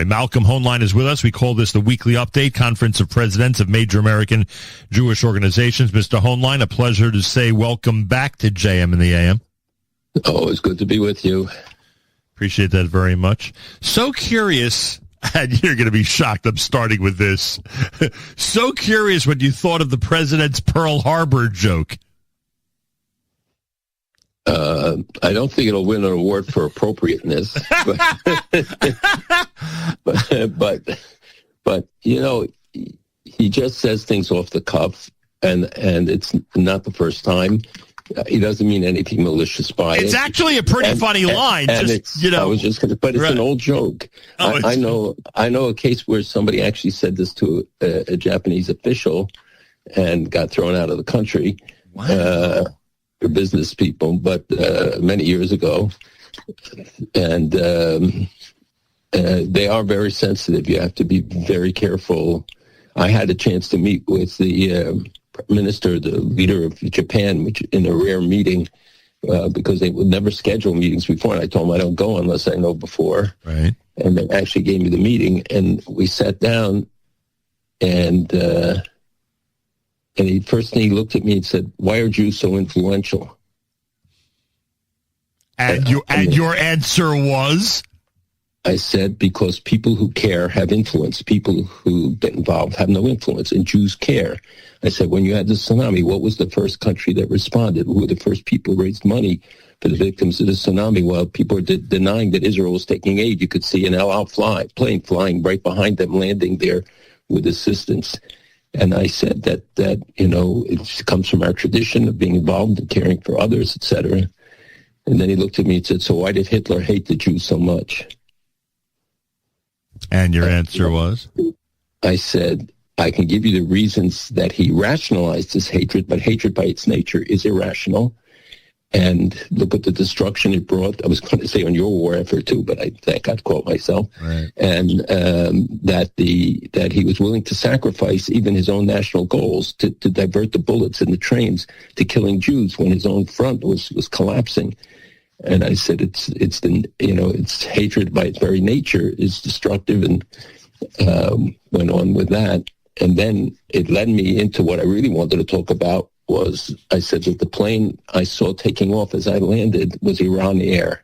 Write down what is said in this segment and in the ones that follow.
Malcolm Hoenlein is with us. We call this the Weekly Update, Conference of Presidents of Major American Jewish Organizations. Mr. Hoenlein, a pleasure to say welcome back to JM in the AM. Oh, it's good to be with you. Appreciate that very much. So curious, and you're going to be shocked I'm starting with this. So curious what you thought of the president's Pearl Harbor joke. I don't think it'll win an award for appropriateness, but you know, he just says things off the cuff, and it's not the first time. He doesn't mean anything malicious by it. It's actually a pretty funny line. And it's, you know, I was just going to, but it's right. An old joke. Oh, I know a case where somebody actually said this to a Japanese official and got thrown out of the country. Wow. For business people, but many years ago, and they are very sensitive. You have to be very careful. I had a chance to meet with the minister, the leader of Japan, which in a rare meeting, because they would never schedule meetings before, and I told them I don't go unless I know before. Right. And they actually gave me the meeting, and we sat down, and first thing he looked at me and said, "Why are Jews so influential?" And your answer was? I said, because people who care have influence. People who get involved have no influence, and Jews care. I said, when you had the tsunami, what was the first country that responded? Who were the first people who raised money for the victims of the tsunami? While people were denying that Israel was taking aid, you could see an El Al plane flying right behind them, landing there with assistance. And I said that you know, it comes from our tradition of being involved and caring for others, etc. And then he looked at me and said, "So why did Hitler hate the Jews so much?" And your answer was? I said, I can give you the reasons that he rationalized his hatred, but hatred by its nature is irrational. And look at the destruction it brought. I was going to say on your war effort too, but I think I'd quote myself. Right. And that he was willing to sacrifice even his own national goals to divert the bullets in the trains to killing Jews when his own front was collapsing. And I said it's hatred by its very nature is destructive, and went on with that. And then it led me into what I really wanted to talk about. Was I said that the plane I saw taking off as I landed was Iran Air.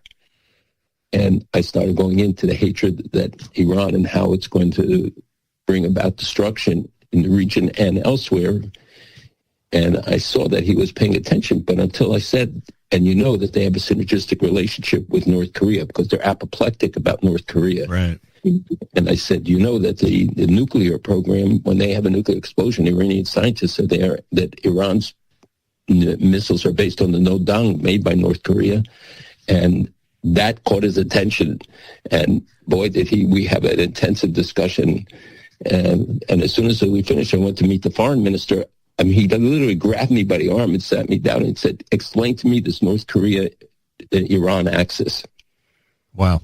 And I started going into the hatred that Iran and how it's going to bring about destruction in the region and elsewhere. And I saw that he was paying attention, but until I said, and you know that they have a synergistic relationship with North Korea because they're apoplectic about North Korea. Right. And I said, you know that the nuclear program, when they have a nuclear explosion, Iranian scientists say that Iran's missiles are based on the Nodang made by North Korea. And that caught his attention. And boy, we have an intensive discussion. And as soon as we finished, I went to meet the foreign minister. I mean, he literally grabbed me by the arm and sat me down and said, "Explain to me this North Korea-Iran axis." Wow.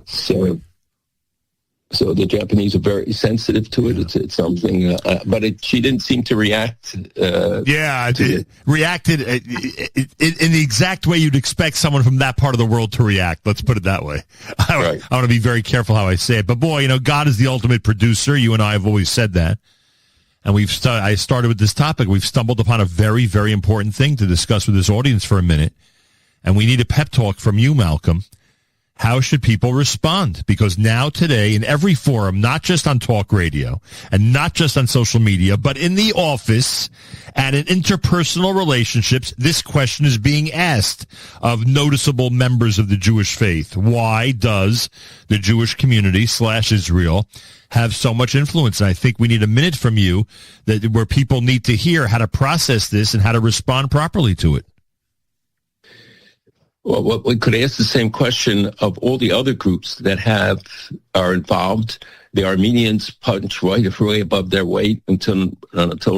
So the Japanese are very sensitive to it. It's something, but she didn't seem to react. Reacted in the exact way you'd expect someone from that part of the world to react. Let's put it that way. I want to be very careful how I say it. But boy, you know, God is the ultimate producer. You and I have always said that. And I started with this topic. We've stumbled upon a very, very important thing to discuss with this audience for a minute. And we need a pep talk from you, Malcolm. How should people respond? Because now, today, in every forum, not just on talk radio and not just on social media, but in the office and in interpersonal relationships, this question is being asked of noticeable members of the Jewish faith. Why does the Jewish community / Israel have so much influence? And I think we need a minute from you where people need to hear how to process this and how to respond properly to it. Well, we could ask the same question of all the other groups that are involved. The Armenians punch right way above their weight until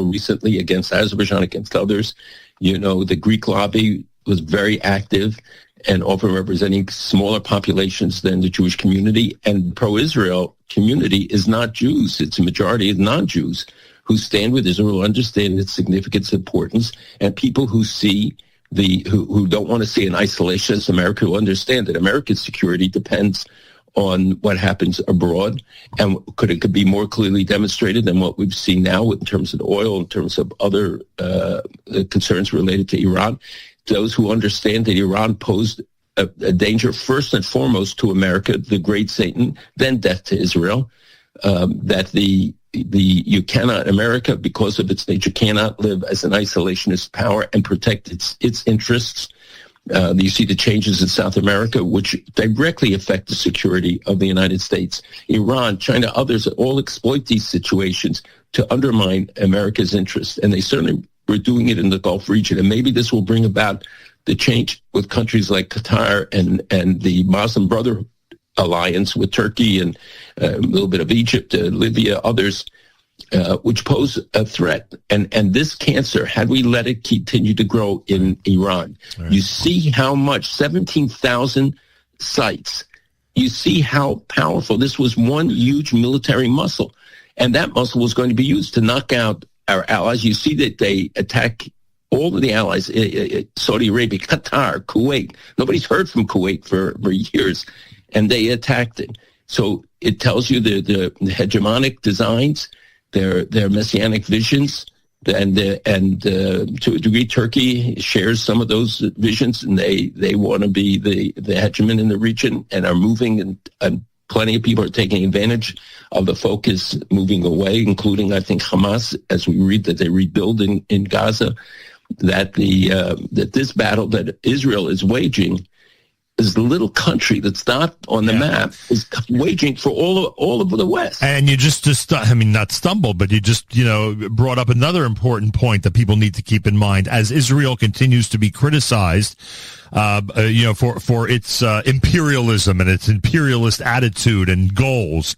recently against Azerbaijan, against others. You know, the Greek lobby was very active and often representing smaller populations than the Jewish community. And pro-Israel community is not Jews. It's a majority of non-Jews who stand with Israel, understand its significance, importance, and people who see who don't want to see an isolationist America, who understand that America's security depends on what happens abroad, and could be more clearly demonstrated than what we've seen now in terms of oil, in terms of other concerns related to Iran. Those who understand that Iran posed a danger first and foremost to America, the great Satan, then death to Israel, that America, because of its nature, cannot live as an isolationist power and protect its interests. You see the changes in South America, which directly affect the security of the United States. Iran, China, others all exploit these situations to undermine America's interests, and they certainly were doing it in the Gulf region. And maybe this will bring about the change with countries like Qatar and the Muslim Brotherhood alliance with Turkey and a little bit of Egypt, Libya, others, which pose a threat. And this cancer, had we let it continue to grow in Iran, right. You see how much, 17,000 sites, you see how powerful. This was one huge military muscle, and that muscle was going to be used to knock out our allies. You see that they attack all of the allies, Saudi Arabia, Qatar, Kuwait. Nobody's heard from Kuwait for years, and they attacked it. So it tells you the hegemonic designs, their messianic visions, and to a degree, Turkey shares some of those visions, and they want to be the hegemon in the region and are moving, and plenty of people are taking advantage of the focus moving away, including, I think, Hamas, as we read that they rebuild in Gaza, that that this battle that Israel is waging, is the little country that's not on the map, is waging for all of the West. And you not stumbled, but you just, brought up another important point that people need to keep in mind as Israel continues to be criticized, for its imperialism and its imperialist attitude and goals.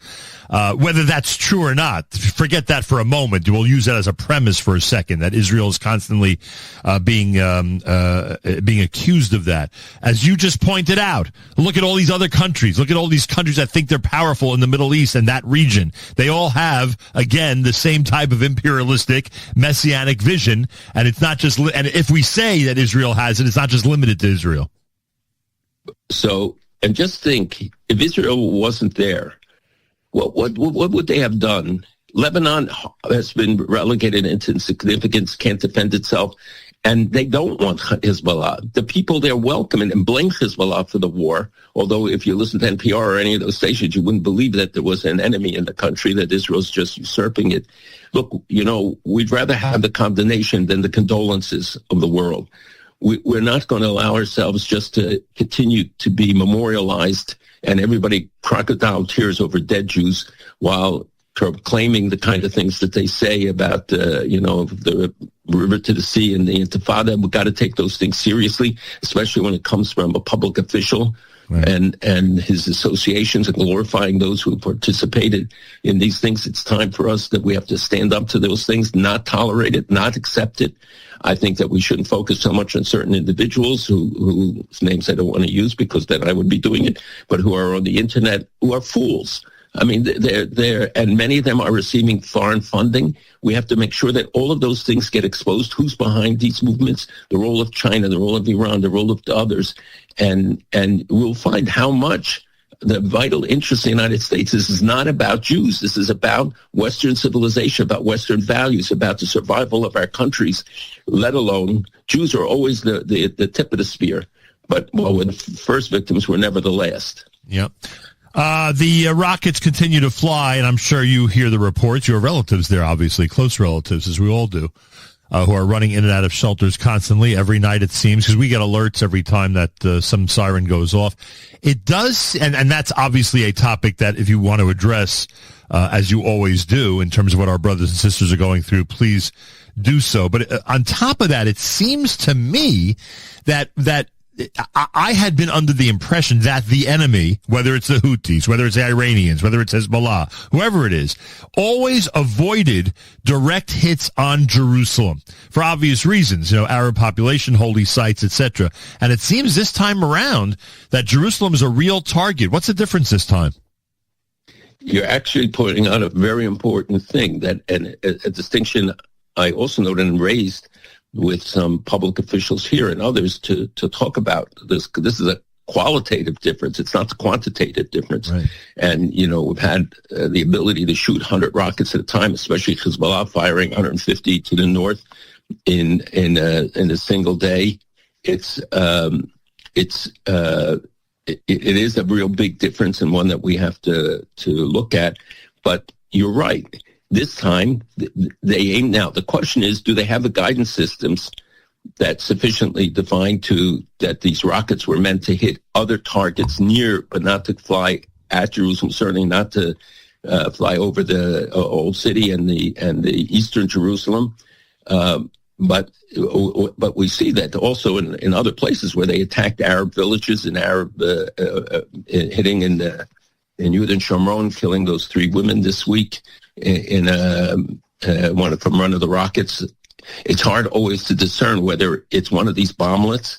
Whether that's true or not, forget that for a moment. We'll use that as a premise for a second, that Israel is constantly being accused of that. As you just pointed out, look at all these other countries. Look at all these countries that think they're powerful in the Middle East and that region. They all have, again, the same type of imperialistic, messianic vision. And it's not just, and if we say that Israel has it, it's not just limited to Israel. So, and just think, if Israel wasn't there, what would they have done? Lebanon has been relegated into insignificance, can't defend itself, and they don't want Hezbollah. The people there welcome and blame Hezbollah for the war, although if you listen to NPR or any of those stations, you wouldn't believe that there was an enemy in the country, that Israel's just usurping it. Look, we'd rather have the condemnation than the condolences of the world. We're not going to allow ourselves just to continue to be memorialized and everybody crocodile tears over dead Jews while proclaiming the kind of things that they say about, the river to the sea and the Intifada. We've got to take those things seriously, especially when it comes from a public official. Right. And his associations and glorifying those who participated in these things. It's time for us that we have to stand up to those things, not tolerate it, not accept it. I think that we shouldn't focus so much on certain individuals whose names I don't want to use because then I would be doing it, but who are on the internet, who are fools. I mean, they're, and many of them are receiving foreign funding. We have to make sure that all of those things get exposed. Who's behind these movements? The role of China, the role of Iran, the role of the others. And we'll find how much the vital interest of the United States is not about Jews. This is about Western civilization, about Western values, about the survival of our countries, let alone Jews are always the tip of the spear. But we're the first victims, we're never the last. Yep. The rockets continue to fly, and I'm sure you hear the reports. Your relatives there, obviously, close relatives, as we all do, who are running in and out of shelters constantly, every night it seems, because we get alerts every time that some siren goes off. It does, and that's obviously a topic that if you want to address, as you always do, in terms of what our brothers and sisters are going through, please do so. But on top of that, it seems to me that I had been under the impression that the enemy, whether it's the Houthis, whether it's the Iranians, whether it's Hezbollah, whoever it is, always avoided direct hits on Jerusalem for obvious reasons, Arab population, holy sites, etc. And it seems this time around that Jerusalem is a real target. What's the difference this time? You're actually pointing out a very important thing, that and a distinction I also noted and raised with some public officials here and others to talk about this. This is a qualitative difference. It's not the quantitative difference. Right. And, we've had the ability to shoot 100 rockets at a time, especially Hezbollah firing 150 to the north in a single day. It is a real big difference and one that we have to look at. But you're right. This time, they aim now. The question is, do they have the guidance systems that sufficiently defined that these rockets were meant to hit other targets near, but not to fly at Jerusalem, certainly not to fly over the old city and the eastern Jerusalem. But we see that also in other places where they attacked Arab villages and hitting in Yehuda and Shomron, killing those 3 women this week in one of the rockets. It's hard always to discern whether it's one of these bomblets,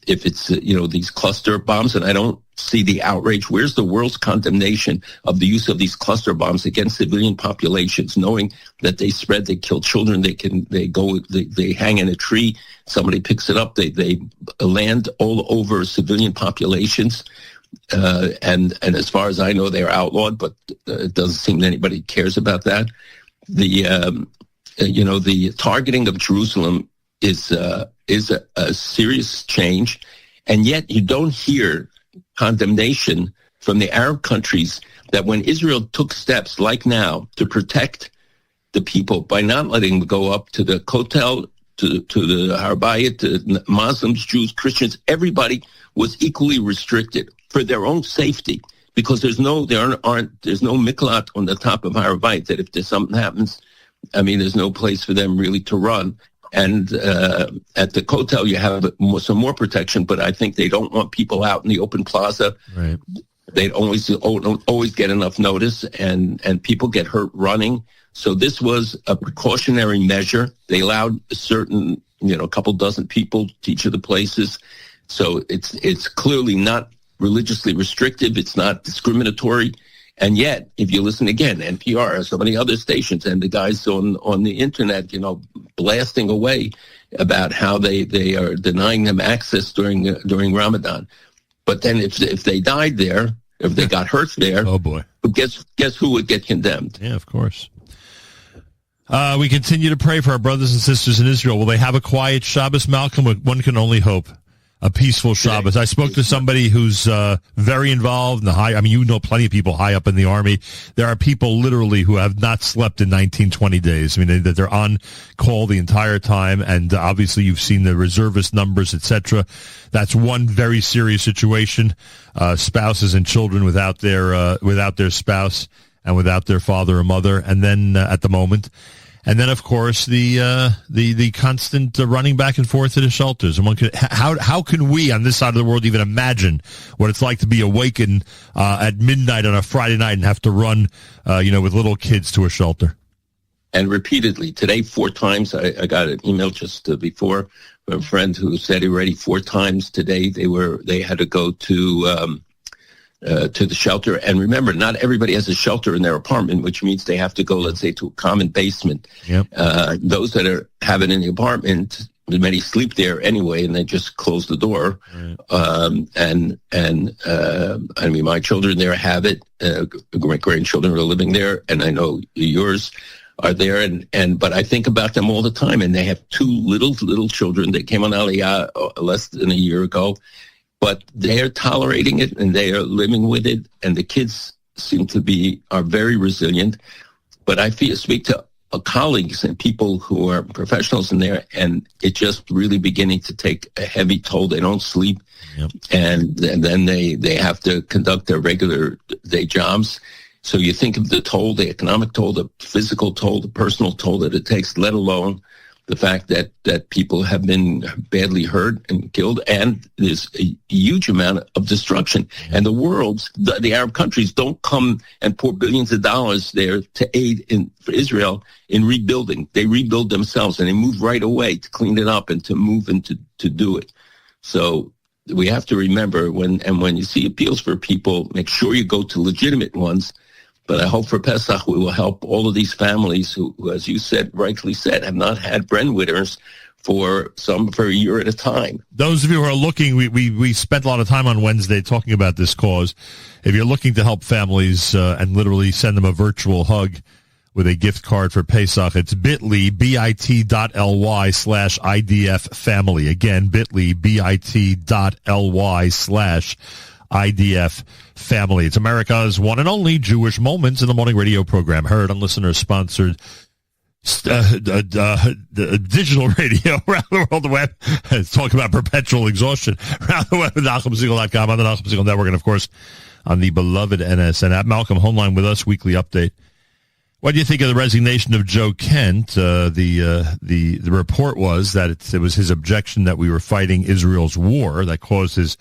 if it's these cluster bombs, and I don't see the outrage. Where's the world's condemnation of the use of these cluster bombs against civilian populations, knowing that they spread, they kill children, they hang in a tree, somebody picks it up, they land all over civilian populations, and as far as I know, they're outlawed, but it doesn't seem anybody cares about that. The targeting of Jerusalem is a serious change, and yet you don't hear condemnation from the Arab countries that when Israel took steps like now to protect the people by not letting them go up to the Kotel, to the Har Bayit, to Muslims, Jews, Christians, everybody was equally restricted for their own safety, because there's no miklat on the top of Har Bayit that if there's something happens, there's no place for them really to run. And at the Kotel, you have some more protection, but I think they don't want people out in the open plaza. Right. They don't always get enough notice, and people get hurt running. So this was a precautionary measure. They allowed a certain, a couple dozen people to each of the places. So it's clearly not religiously restrictive. It's not discriminatory. And yet, if you listen again, NPR, so many other stations, and the guys on the internet, blasting away about how they are denying them access during Ramadan. But then if they died there, if they got hurt there, oh boy, guess who would get condemned? Yeah, of course. We continue to pray for our brothers and sisters in Israel. Will they have a quiet Shabbos, Malcolm? One can only hope. A peaceful Shabbos. I spoke to somebody who's very involved in the plenty of people high up in the Army. There are people literally who have not slept in 19, 20 days. They're on call the entire time, and obviously you've seen the reservist numbers, etc. That's one very serious situation. Spouses and children without their spouse and without their father or mother, and then at the moment. And then, of course, the constant running back and forth to the shelters. And how can we on this side of the world even imagine what it's like to be awakened at midnight on a Friday night and have to run, with little kids to a shelter? And repeatedly today, 4 times. I got an email just before from a friend who said already 4 times today they had to go to the shelter. And remember, not everybody has a shelter in their apartment, which means they have to go, let's say, to a common basement. Yep. Those that have it in the apartment, many sleep there anyway, and they just close the door. Right. My children there have it. My grandchildren are living there, and I know yours are there. But I think about them all the time, and they have 2 little children. They came on Aliyah less than a year ago. But they're tolerating it and they are living with it, and the kids are very resilient. But I speak to colleagues and people who are professionals in there, and it's just really beginning to take a heavy toll. They don't sleep, yep. and then they have to conduct their regular day jobs. So you think of the toll, the economic toll, the physical toll, the personal toll that it takes, let alone the fact that people have been badly hurt and killed, and there's a huge amount of destruction. And the Arab countries don't come and pour billions of dollars there to aid for Israel in rebuilding. They rebuild themselves, and they move right away to clean it up and to move and to do it. So we have to remember when you see appeals for people, make sure you go to legitimate ones. But I hope for Pesach we will help all of these families who, as you said, rightly said, have not had breadwinners for a year at a time. Those of you who are looking, we spent a lot of time on Wednesday talking about this cause. If you're looking to help families and literally send them a virtual hug with a gift card for Pesach, it's bit.ly, bit.ly/IDF family. Again, bit.ly, bit.ly/IDF family. It's America's one and only Jewish Moments in the Morning radio program, heard on listener-sponsored digital radio around the world, the web. Let's talk about perpetual exhaustion around the web at NachumSegal.com, on the Nachum Segal Network, and of course on the beloved NSN app. Malcolm Hoenlein with us, weekly update. What do you think of the resignation of Joe Kent? The report was that it was his objection that we were fighting Israel's war that caused his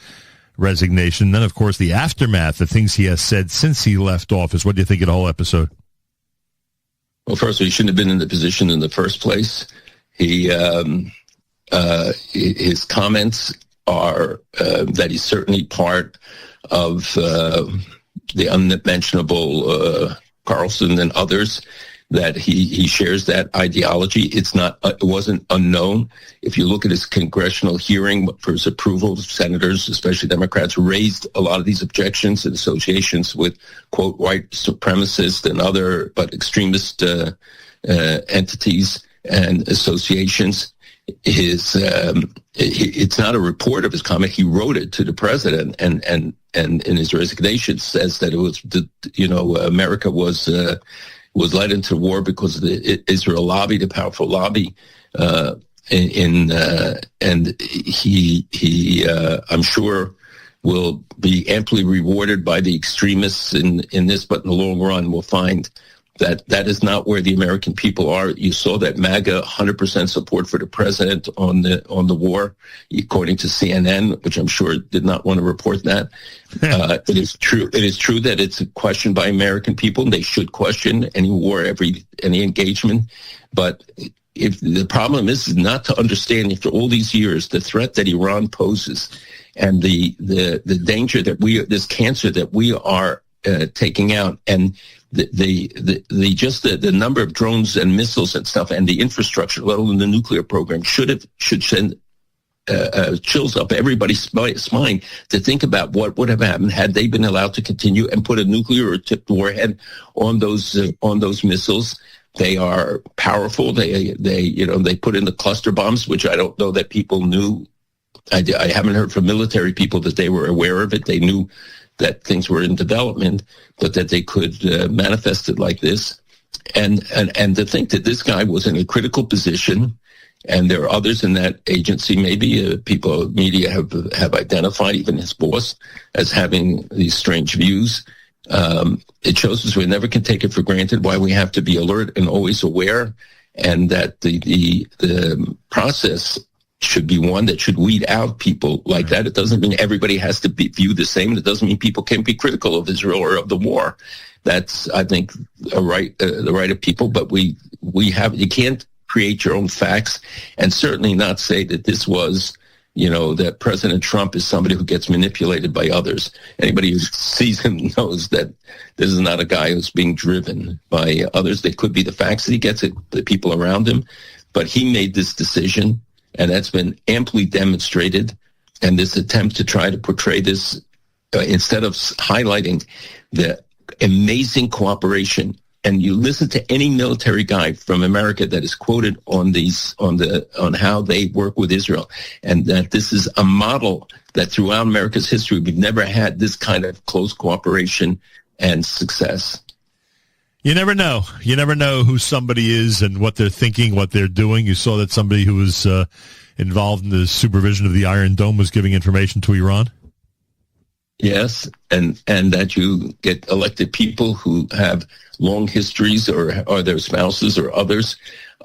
resignation. Then, of course, the aftermath, the things he has said since he left office. What do you think of the whole episode? Well, first of all, he shouldn't have been in the position in the first place. His comments are that he's certainly part of the unmentionable Carlson and others, that he shares that ideology. It wasn't unknown. If you look at his congressional hearing for his approval, senators, especially Democrats, raised a lot of these objections and associations with, quote, white supremacists and other but extremist entities and associations. It's not a report of his comment. He wrote it to the president, and in his resignation says that it was, America was led into war because of the Israel lobby, the powerful lobby, and he I'm sure will be amply rewarded by the extremists in this, but in the long run we'll find that is not where the American people are. You saw that MAGA 100% support for the president on the war, according to CNN, which I'm sure did not want to report that. It is true. It is true that it's a question by American people, and they should question any war, any engagement. But if the problem is not to understand, after all these years, the threat that Iran poses and the danger that this cancer that we are taking out, and the number of drones and missiles and stuff, and the infrastructure, let alone the nuclear program, should send chills up everybody's spine to think about what would have happened had they been allowed to continue and put a nuclear or tipped warhead on those missiles. They are powerful. They put in the cluster bombs, which I don't know that people knew. I haven't heard from military people that they were aware of it. They knew that things were in development, but that they could manifest it like this. And to think that this guy was in a critical position, and there are others in that agency, maybe media have identified, even his boss, as having these strange views. It shows us we never can take it for granted, why we have to be alert and always aware, and that the process should be one that should weed out people like that. It doesn't mean everybody has to be viewed the same. It doesn't mean people can't be critical of Israel or of the war. That's, I think, the right of people. But you can't create your own facts, and certainly not say that this was, that President Trump is somebody who gets manipulated by others. Anybody who sees him knows that this is not a guy who's being driven by others. They could be the facts that he gets, the people around him, but he made this decision. And that's been amply demonstrated. And this attempt to try to portray this, instead of highlighting the amazing cooperation, and you listen to any military guy from America that is quoted on how they work with Israel, and that this is a model that throughout America's history, we've never had this kind of close cooperation and success. You never know. You never know who somebody is and what they're thinking, what they're doing. You saw that somebody who was involved in the supervision of the Iron Dome was giving information to Iran. Yes, and that you get elected people who have long histories or their spouses or others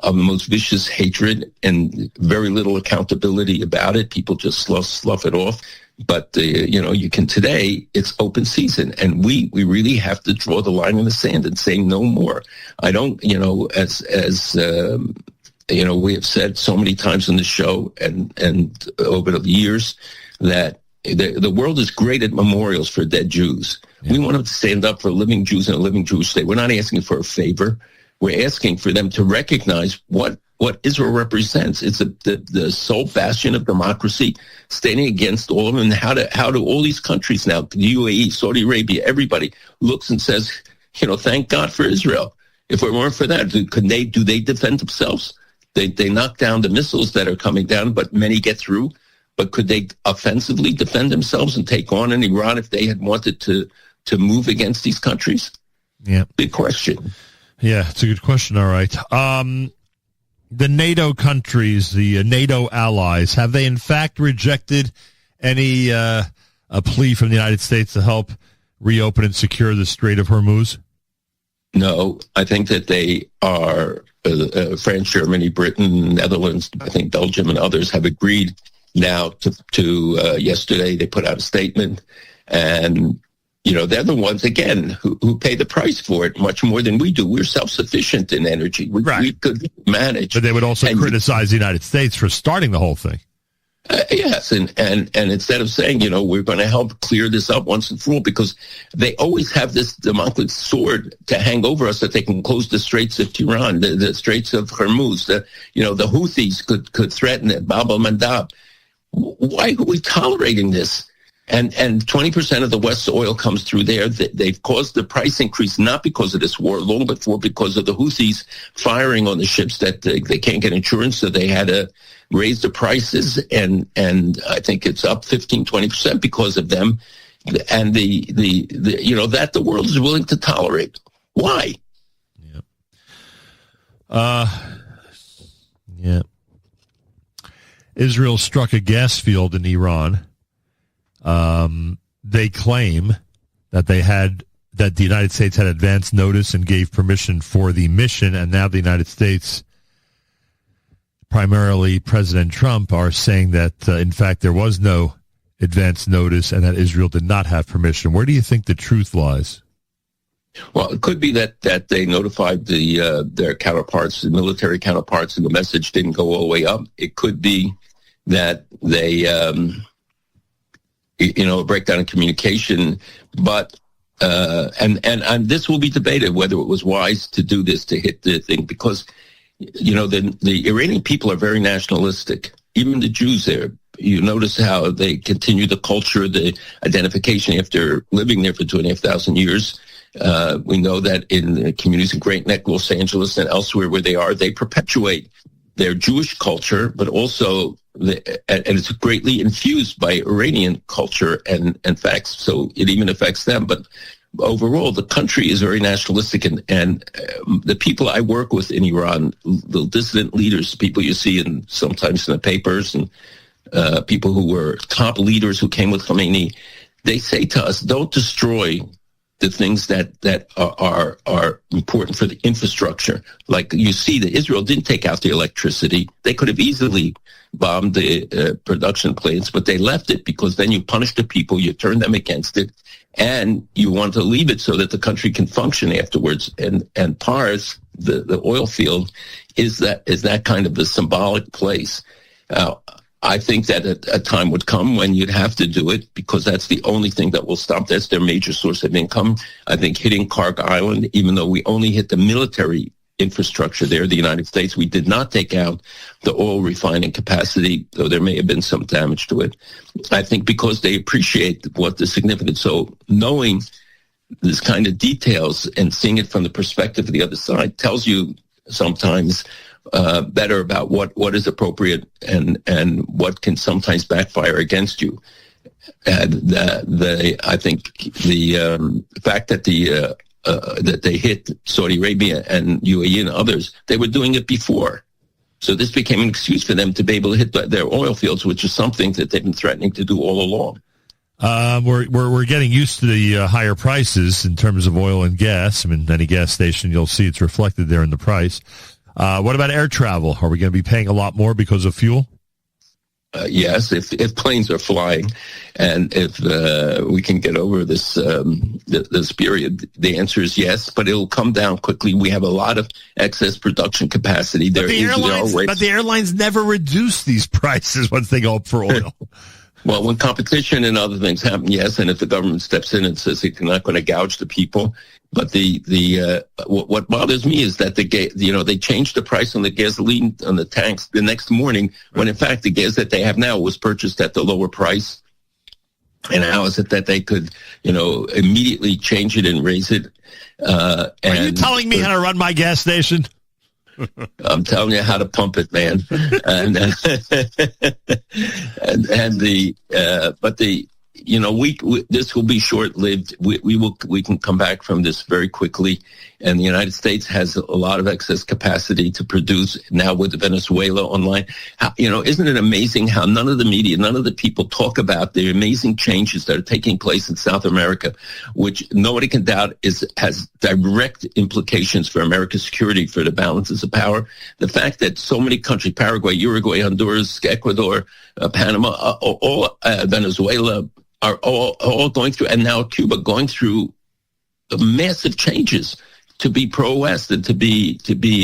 of the most vicious hatred and very little accountability about it. People just slough it off. But, you can today, it's open season, and we really have to draw the line in the sand and say no more. I don't, as we have said so many times in the show and over the years, that the world is great at memorials for dead Jews. Yeah. We want to stand up for living Jews and a living Jewish state. We're not asking for a favor. We're asking for them to recognize what Israel represents. It's the sole bastion of democracy, standing against all of them. And how do all these countries now, the UAE, Saudi Arabia, everybody looks and says, thank God for Israel. If it weren't for that, do they defend themselves? They knock down the missiles that are coming down, but many get through. But could they offensively defend themselves and take on an Iran if they had wanted to move against these countries? Yeah. Big question. Yeah, it's a good question. All right. The NATO countries, the NATO allies, have they in fact rejected any a plea from the United States to help reopen and secure the Strait of Hormuz? No, I think that they are, France, Germany, Britain, Netherlands, I think Belgium and others have agreed now to yesterday they put out a statement, and they're the ones, again, who pay the price for it much more than we do. We're self-sufficient in energy. We could manage. But they would also criticize the United States for starting the whole thing. Yes, and instead of saying, we're going to help clear this up once and for all, because they always have this Damocles sword to hang over us that they can close the Straits of Tehran, the Straits of Hormuz. The Houthis could threaten it, Bab al-Mandab. Why are we tolerating this? And 20% of the West's oil comes through there. They've caused the price increase not because of this war alone, but because of the Houthis firing on the ships that they can't get insurance, so they had to raise the prices. And I think it's up 15-20% because of them. And that the world is willing to tolerate. Why? Yeah. Israel struck a gas field in Iran. They claim that the United States had advance notice and gave permission for the mission, and now the United States, primarily President Trump, are saying that, in fact, there was no advance notice and that Israel did not have permission. Where do you think the truth lies? Well, it could be that they notified their counterparts, the military counterparts, and the message didn't go all the way up. It could be that they... a breakdown in communication, but and this will be debated whether it was wise to do this, to hit the thing, because the Iranian people are very nationalistic. Even the Jews there, you notice how they continue the culture, the identification after living there for 2,500 years. We know that in the communities in Great Neck, Los Angeles, and elsewhere where they perpetuate their Jewish culture, but also and it's greatly infused by Iranian culture and facts, so it even affects them. But overall, the country is very nationalistic, and the people I work with in Iran, the dissident leaders, people you see sometimes in the papers, and people who were top leaders who came with Khomeini, they say to us, don't destroy the things that are important for the infrastructure. Like you see that Israel didn't take out the electricity. They could have easily bombed the production plants, but they left it because then you punish the people, you turn them against it, and you want to leave it so that the country can function afterwards. And Pars, the oil field, is that kind of a symbolic place. I think that a time would come when you'd have to do it, because that's the only thing that will stop. That's their major source of income. I think hitting Karg Island, even though we only hit the military infrastructure there, the United States, we did not take out the oil refining capacity, though there may have been some damage to it. I think because they appreciate what the significance. So knowing this kind of details and seeing it from the perspective of the other side tells you sometimes better about what is appropriate and what can sometimes backfire against you. And I think the fact that that they hit Saudi Arabia and UAE and others, they were doing it before. So this became an excuse for them to be able to hit their oil fields, which is something that they've been threatening to do all along. We're getting used to the higher prices in terms of oil and gas. I mean, any gas station, you'll see it's reflected there in the price. What about air travel? Are we going to be paying a lot more because of fuel? Yes, if planes are flying, and if we can get over this period, the answer is yes. But it'll come down quickly. We have a lot of excess production capacity. But the airlines never reduce these prices once they go up for oil. Well, when competition and other things happen, yes, and if the government steps in and says they're not going to gouge the people, but what bothers me is that they changed the price on the gasoline on the tanks the next morning, when in fact the gas that they have now was purchased at the lower price. And how is it that they could, immediately change it and raise it? Are you telling me how to run my gas station? I'm telling you how to pump it, man. This will be short-lived. We can come back from this very quickly. And the United States has a lot of excess capacity to produce now with Venezuela online. Isn't it amazing how none of the media, none of the people talk about the amazing changes that are taking place in South America, which nobody can doubt has direct implications for America's security, for the balances of power. The fact that so many countries, Paraguay, Uruguay, Honduras, Ecuador, Panama, Venezuela, are all going through, and now Cuba going through massive changes to be pro-West and to be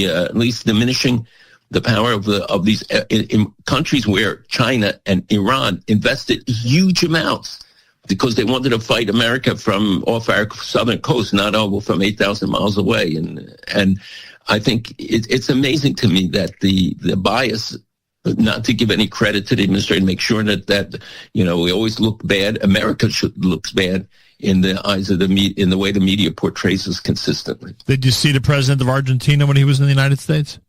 at least diminishing the power of these in countries where China and Iran invested huge amounts because they wanted to fight America from off our southern coast, not over from 8,000 miles away. And I think it's amazing to me that the bias, not to give any credit to the administration, make sure that we always look bad. America looks bad in the eyes of the media, in the way the media portrays us consistently. Did you see the president of Argentina when he was in the United States?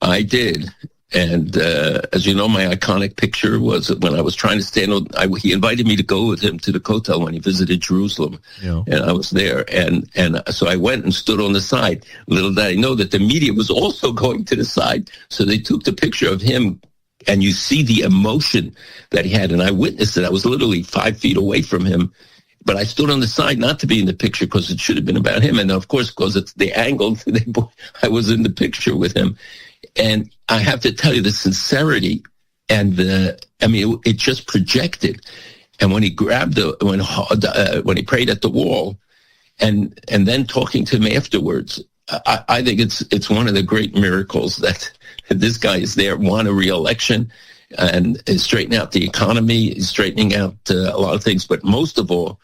I did. And as you know, my iconic picture was when I was trying to stand. He invited me to go with him to the Kotel when he visited Jerusalem, and I was there. And so I went and stood on the side. Little did I know that the media was also going to the side. So they took the picture of him, and you see the emotion that he had. And I witnessed it. I was literally 5 feet away from him. But I stood on the side not to be in the picture because it should have been about him. And of course, because it's the angle, I was in the picture with him. And I have to tell you the sincerity and it just projected. And when he grabbed when he prayed at the wall and then talking to him afterwards, I think it's one of the great miracles that this guy is there, won a re-election and is straightening out the economy, is straightening out a lot of things. But most of all,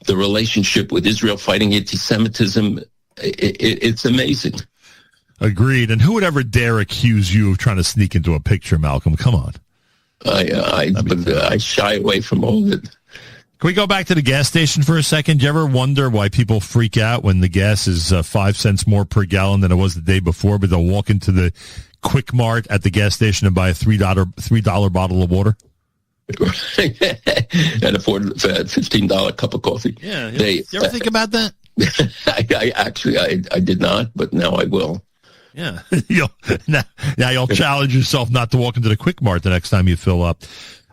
the relationship with Israel fighting anti-Semitism, it's amazing. Agreed. And who would ever dare accuse you of trying to sneak into a picture, Malcolm? Come on. I shy away from all of it. Can we go back to the gas station for a second? Do you ever wonder why people freak out when the gas is 5 cents more per gallon than it was the day before, but they'll walk into the Quick Mart at the gas station and buy a $3 bottle of water? And afford a $15 cup of coffee. Yeah. You ever think about that? I did not, but now I will. Yeah. Now you'll challenge yourself not to walk into the Quick Mart the next time you fill up.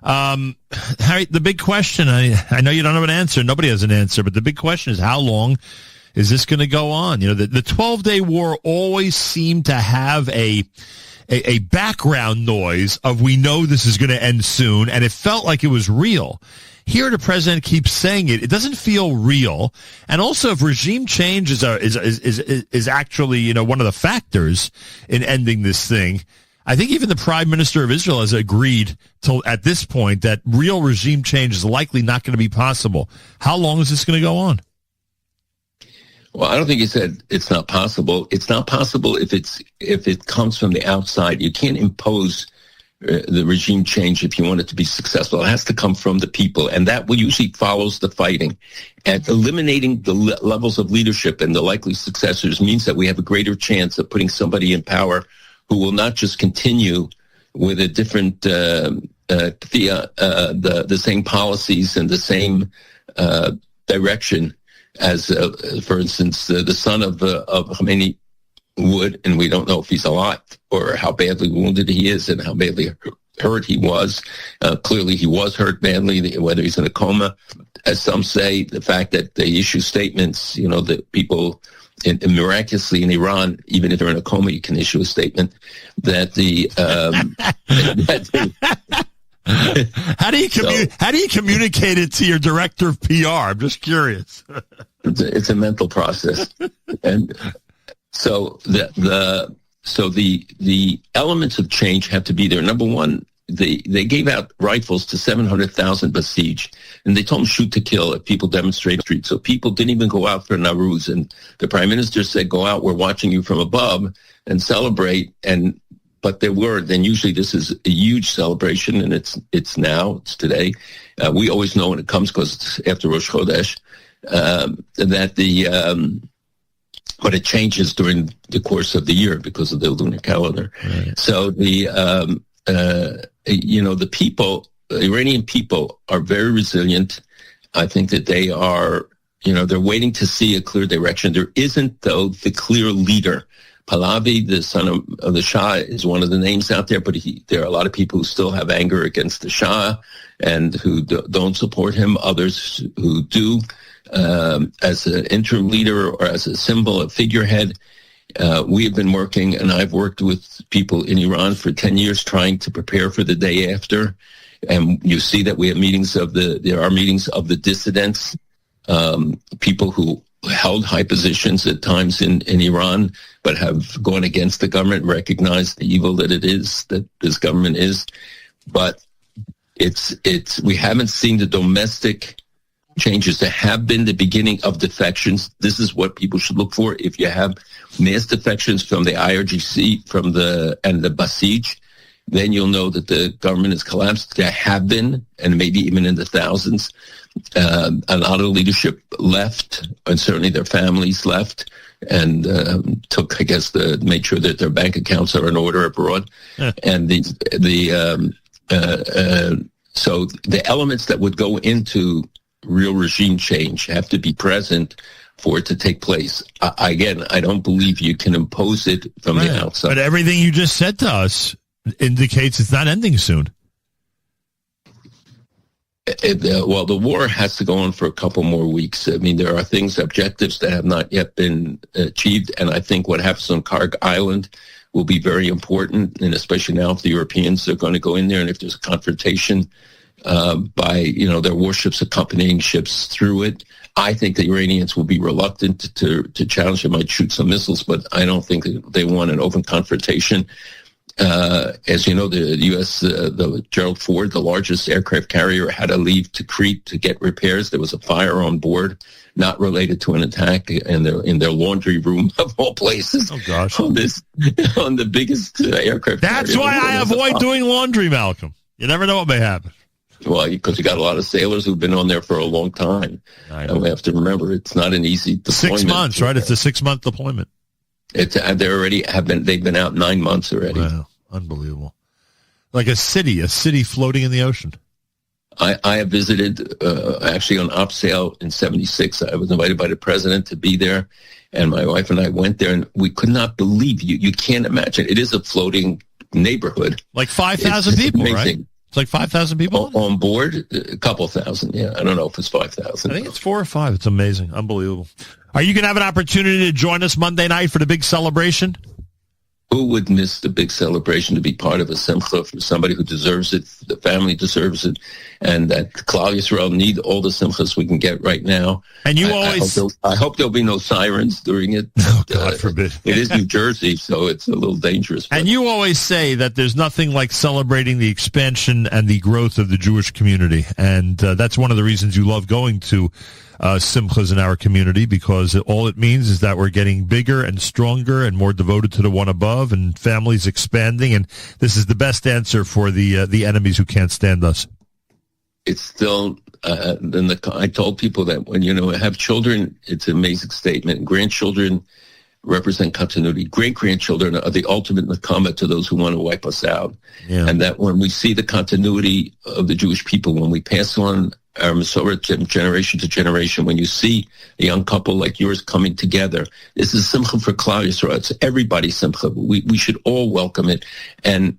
Harry, the big question, I know you don't have an answer. Nobody has an answer, but the big question is how long is this going to go on? The 12-day war always seemed to have a background noise of we know this is going to end soon, and it felt like it was real. Here, the president keeps saying it. It doesn't feel real. And also, if regime change is actually one of the factors in ending this thing, I think even the Prime Minister of Israel has agreed at this point that real regime change is likely not going to be possible. How long is this going to go on? Well, I don't think he said it's not possible. It's not possible if it comes from the outside. You can't impose the regime change if you want it to be successful. It has to come from the people, and that usually follows the fighting. And eliminating the levels of leadership and the likely successors means that we have a greater chance of putting somebody in power who will not just continue with a different the same policies and the same direction as, for instance, the son of Khomeini would, and we don't know if he's alive or how badly wounded he is and how badly hurt he was. Clearly, he was hurt badly, whether he's in a coma. As some say, the fact that they issue statements, that people miraculously in Iran, even if they're in a coma, you can issue a statement that How do you communicate it to your director of PR? I'm just curious. It's a mental process, and so the elements of change have to be there. Number one, they gave out rifles to 700,000 Basij, and they told them shoot to kill if people demonstrate on the street. So people didn't even go out for Nowruz, and the prime minister said, "Go out, we're watching you from above and celebrate." But there were, then usually this is a huge celebration, and it's today. We always know when it comes, because it's after Rosh Chodesh, but it changes during the course of the year because of the lunar calendar. Right. So the Iranian people are very resilient. I think that they are, they're waiting to see a clear direction. There isn't, though, the clear leader. Pahlavi, the son of the Shah, is one of the names out there, but there are a lot of people who still have anger against the Shah and who don't support him, others who do. As an interim leader or as a symbol, a figurehead, we have been working, and I've worked with people in Iran for 10 years trying to prepare for the day after. And you see that we have there are meetings of the dissidents, people who held high positions at times in Iran, but have gone against the government, recognized the evil that this government is. But we haven't seen the domestic changes. There have been the beginning of defections. This is what people should look for. If you have mass defections from the IRGC, and the Basij, then you'll know that the government has collapsed. There have been, and maybe even in the thousands, a lot of leadership left, and certainly their families left, and made sure that their bank accounts are in order abroad. Yeah. And so the elements that would go into real regime change have to be present for it to take place. I don't believe you can impose it from the outside. But everything you just said to us indicates it's not ending soon. The war has to go on for a couple more weeks. I mean, there are objectives that have not yet been achieved, and I think what happens on Karg Island will be very important, and especially now if the Europeans are going to go in there, and if there's a confrontation by their warships accompanying ships through it. I think the Iranians will be reluctant to challenge. They might shoot some missiles, but I don't think that they want an open confrontation. As you know, the U.S., the Gerald Ford, the largest aircraft carrier, had to leave to Crete to get repairs. There was a fire on board, not related to an attack, in their laundry room of all places. Oh gosh! On the biggest aircraft. That's why I avoid doing laundry, Malcolm. You never know what may happen. Well, because you got a lot of sailors who've been on there for a long time. And we have to remember it's not an easy deployment. 6 months, right? It's a 6-month deployment. They've been out 9 months already. Wow, unbelievable. Like a city floating in the ocean. I have visited, actually on Opsail in 1976. I was invited by the president to be there, and my wife and I went there, and we could not believe you can't imagine. It is a floating neighborhood. Like 5,000 people, amazing. Right? It's like 5,000 people on board. A couple thousand, yeah. I don't know if it's 5,000. I think it's 4 or 5. It's amazing, unbelievable. Are you going to have an opportunity to join us Monday night for the big celebration? Who would miss the big celebration to be part of a simcha for somebody who deserves it? The family deserves it, and that Klal Yisrael need all the simchas we can get right now. And I hope there'll be no sirens during it. Oh, God forbid. It is New Jersey, so it's a little dangerous. And you always say that there's nothing like celebrating the expansion and the growth of the Jewish community, and that's one of the reasons you love going to simchas in our community, because all it means is that we're getting bigger and stronger and more devoted to the one above, and families expanding, and this is the best answer for the enemies who can't stand us. It's still I told people that when have children, it's an amazing statement. Grandchildren represent continuity. Great-grandchildren are the ultimate nakama to those who want to wipe us out. Yeah. And that when we see the continuity of the Jewish people, when we pass on our Masorah generation to generation, when you see a young couple like yours coming together, this is simcha for Klal Yisrael. It's everybody's simcha. We should all welcome it and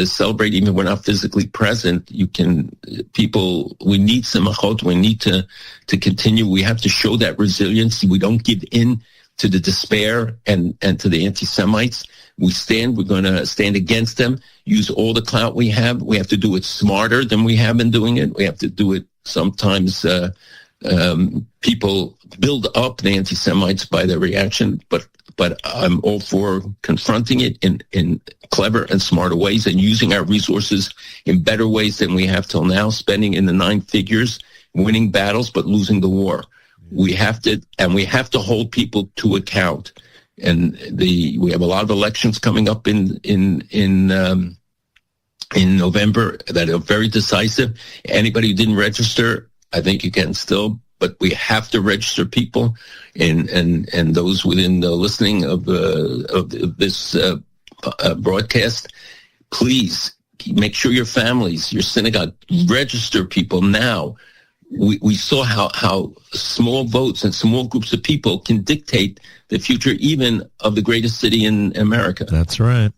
celebrate, even if we're not physically present. We need simchot. We need to continue. We have to show that resiliency. We don't give in to the despair and to the anti-Semites. We're going to stand against them, use all the clout we have. We have to do it smarter than we have been doing it. We have to do it sometimes people build up the anti-Semites by their reaction, but I'm all for confronting it in clever and smarter ways and using our resources in better ways than we have till now, spending in the 9 figures, winning battles, but losing the war. We have to hold people to account. And we have a lot of elections coming up in November that are very decisive. Anybody who didn't register, I think you can still, but we have to register people, and those within the listening of this broadcast, please make sure your families, your synagogue, register people now. We saw how small votes and small groups of people can dictate the future even of the greatest city in America. That's right.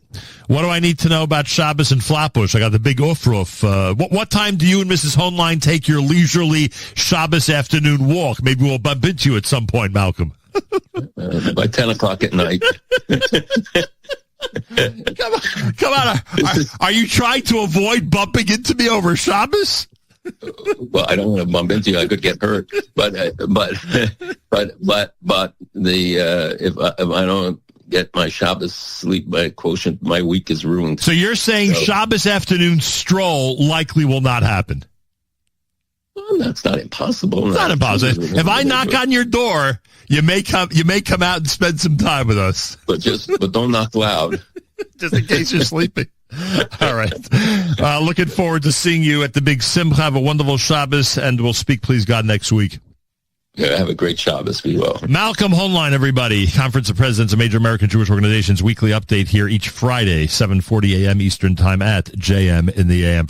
What do I need to know about Shabbos and Flatbush? I got the big off-roof. What time do you and Mrs. Hoenlein take your leisurely Shabbos afternoon walk? Maybe we'll bump into you at some point, Malcolm. By 10 o'clock at night. Come on. Are you trying to avoid bumping into me over Shabbos? Well, I don't want to bump into you. I could get hurt, but if I don't get my Shabbos sleep by quotient, my week is ruined. So you're saying Shabbos afternoon stroll likely will not happen? Well, that's not impossible. It's not impossible. If I knock on your door, you may come out and spend some time with us. But don't knock loud. Just in case you're sleeping. All right. Looking forward to seeing you at the big Simcha. Have a wonderful Shabbos, and we'll speak, please God, next week. Yeah, have a great Shabbos. Be well. Malcolm Hoenlein, everybody. Conference of Presidents of Major American Jewish Organizations weekly update here each Friday, 7:40 a.m. Eastern Time at JM in the AM.